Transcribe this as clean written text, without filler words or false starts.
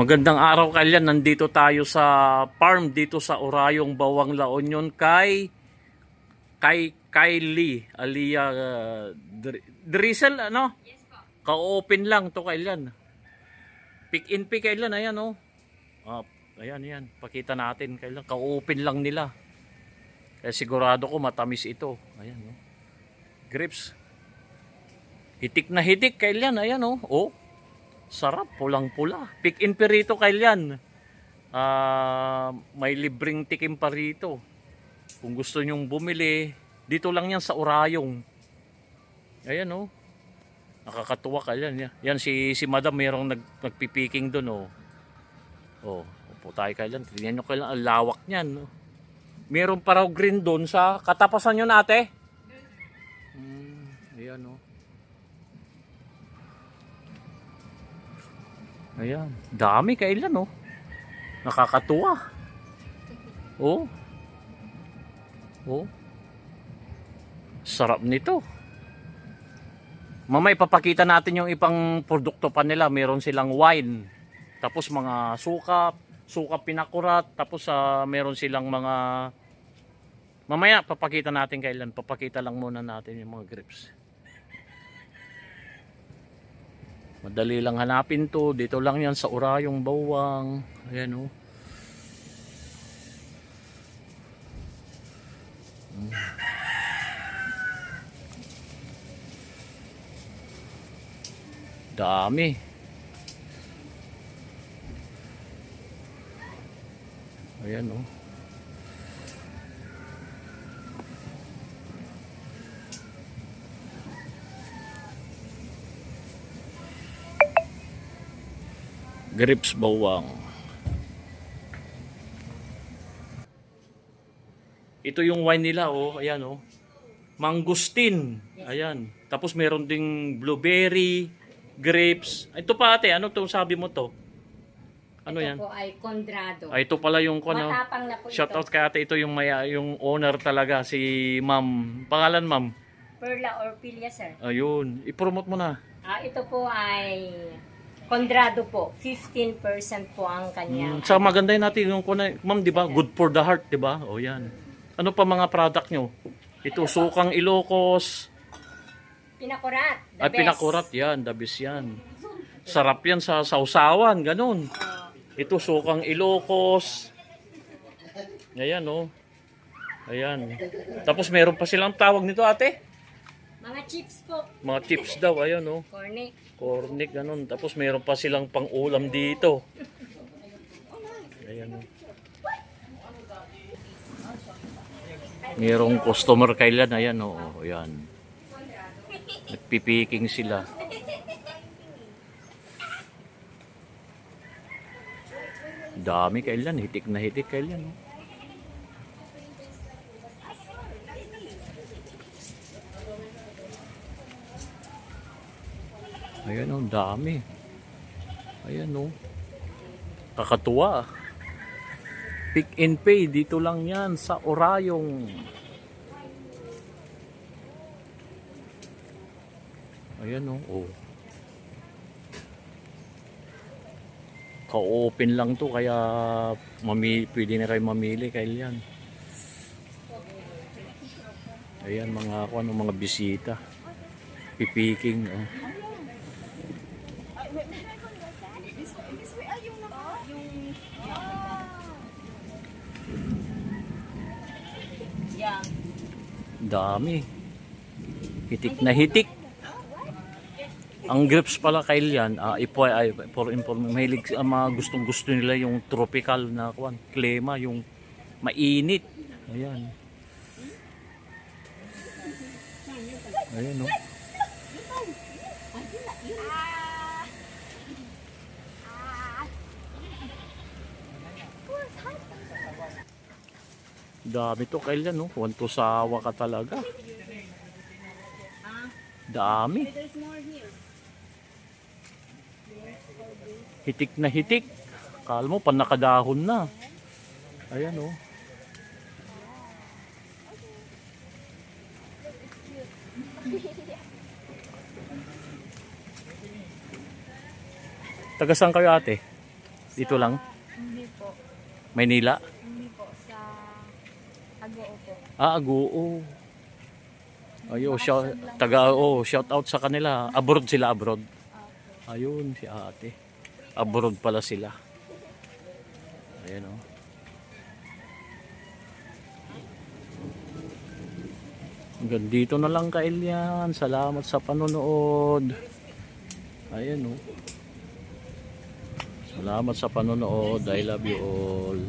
Magandang araw kalyan. Nandito tayo sa farm dito sa Orayong, Bawang, La Union kay Kylie Alia Drizzle ano? Yes po. Ka-open lang to kalyan. Pick in pick kalyan ayan oh. Ayan yan. Pakita natin kalyan. Ka-open lang nila. Kaya sigurado ko matamis ito. Ayan oh. Grapes. Hitik na hitik kalyan ayan oh. Oh. Sarap, pulang-pula. Pick in perito kalyan. May libreng tikim pa rito. Kung gusto nyong bumili, dito lang yan sa Orayong. Ayan oh. Nakakatuwa kalyan. Yan si Madam mayroong nagpipiking doon oh. Oh, upo tayo kalyan. Tingnan nyo kalyan, ang lawak niyan. Oh. Meron pa raw green doon sa katapasan nyo nate. Ayan oh. Ayan, dami kailan oh. Nakakatuwa. Oh. Oh. Sarap nito. Mamaya ipapakita natin yung ibang produkto pa nila. Meron silang wine. Tapos mga suka pinakurat, tapos meron silang mga mamaya papakita natin kailan. Papakita lang muna natin yung mga grapes. Madali lang hanapin to. Dito lang yan sa Orayong, Bawang. Ayan o. Dami. Ayan o. Grapes bawang. Ito yung wine nila oh, ayan oh. Mangosteen. Ayan. Tapos meron ding blueberry, grapes. Ito pa ate, ano to sabi mo to? Ano ito yan? Po ay Condrado. Ay ito pala yung ano. Matapang na po Shout ito. out kay ate, ito yung yung owner talaga si Ma'am. Pangalan Ma'am? Perla Orpilia, sir. Ayun, i-promote mo na. Ito po ay Condrado po. 15% po ang kanya. Sa maganda yun natin yung Ma'am, di ba? Good for the heart, di ba? O yan. Ano pa mga product nyo? Ito, sukang Ilocos. Pinakurat. The Ay, best. pinakurat yan. The best yan. Sarap yan sa sausawan. Ganun. Ito, sukang Ilocos. Ayan, oh. Ayan. Tapos meron pa silang tawag nito, ate? Mga chips po. Mga chips daw. Ayan, oh. Cornic. Cornic, ganun. Tapos meron pa silang pang-ulam dito. Ayan, oh. Merong customer kailan, ayan o, oh, ayan. Nagpipiking sila. Dami kailan, hitik na hitik kailan. Oh. Ayan o, oh, dami. Ayan o. Oh. Kakatuwa. Pick and pay, dito lang yan sa Orayong. Ayan o. Oh. Ka-open lang to kaya pwede na kayo mamili kailan. Ayan mga bisita. Pipiking. Oh. Dami. Hitik na hitik. Ang grapes pala kailan, mahilig mga gustong-gusto nila yung tropical na klima, yung mainit. Ayan. Ayan no. Dami to kailan no. Wanto sawa ka talaga. Dami. Hitik na hitik. Akala mo pan nakadahon na. Ayan oh. Taga saan kayo ate? Dito lang? Hindi po. Maynila? Hindi po. Sa Agoo po. Agoo. Ayo, shout out sa kanila. Abroad sila, abroad. Ayun, si ate. Abroad pala sila. Ayan oh. Hanggang dito na lang kailyan. Salamat sa panonood. Ayan oh. Salamat sa panonood. I love you all.